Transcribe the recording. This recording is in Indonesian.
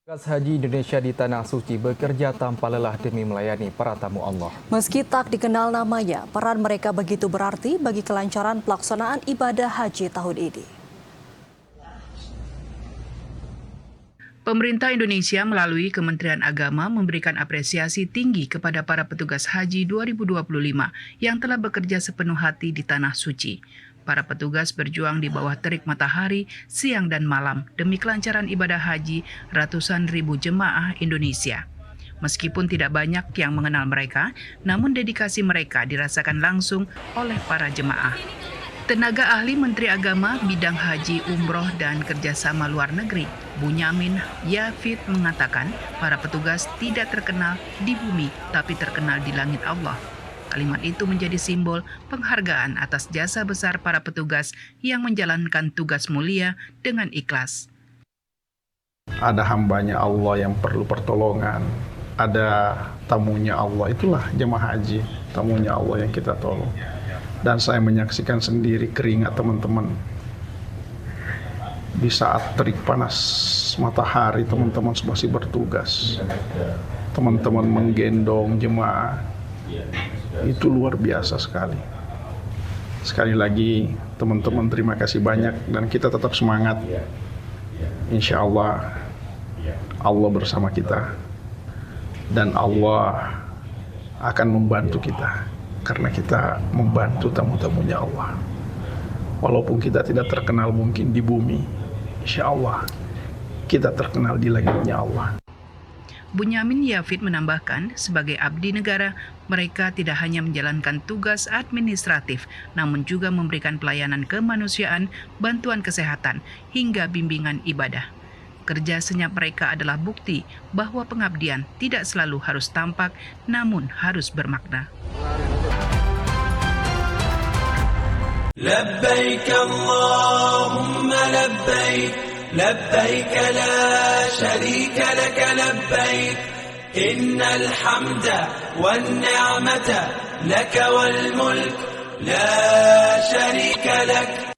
Petugas Haji Indonesia di Tanah Suci bekerja tanpa lelah demi melayani para tamu Allah. Meski tak dikenal namanya, peran mereka begitu berarti bagi kelancaran pelaksanaan ibadah haji tahun ini. Pemerintah Indonesia melalui Kementerian Agama memberikan apresiasi tinggi kepada para petugas haji 2025 yang telah bekerja sepenuh hati di Tanah Suci. Para petugas berjuang di bawah terik matahari siang dan malam demi kelancaran ibadah haji ratusan ribu jemaah Indonesia. Meskipun tidak banyak yang mengenal mereka, namun dedikasi mereka dirasakan langsung oleh para jemaah. Tenaga ahli Menteri Agama bidang haji, umroh, dan kerjasama luar negeri, Bunyamin Yafid mengatakan para petugas tidak terkenal di bumi tapi terkenal di langit Allah. Kalimat itu menjadi simbol penghargaan atas jasa besar para petugas yang menjalankan tugas mulia dengan ikhlas. Ada hambanya Allah yang perlu pertolongan, ada tamunya Allah, itulah jemaah haji, tamunya Allah yang kita tolong. Dan saya menyaksikan sendiri keringat teman-teman di saat terik panas matahari, teman-teman masih bertugas. Teman-teman menggendong jemaah, itu luar biasa sekali. Sekali lagi teman-teman terima kasih banyak dan kita tetap semangat. Insya Allah, Allah bersama kita dan Allah akan membantu kita. Karena kita membantu tamu-tamunya Allah. Walaupun kita tidak terkenal mungkin di bumi, insya Allah kita terkenal di langitnya Allah. Bunyamin Yafid menambahkan, sebagai abdi negara, mereka tidak hanya menjalankan tugas administratif, namun juga memberikan pelayanan kemanusiaan, bantuan kesehatan, hingga bimbingan ibadah. Kerja senyap mereka adalah bukti bahwa pengabdian tidak selalu harus tampak, namun harus bermakna. لبيك اللهم لبيك لبيك لا شريك لك لبيك إن الحمد والنعمة لك والملك لا شريك لك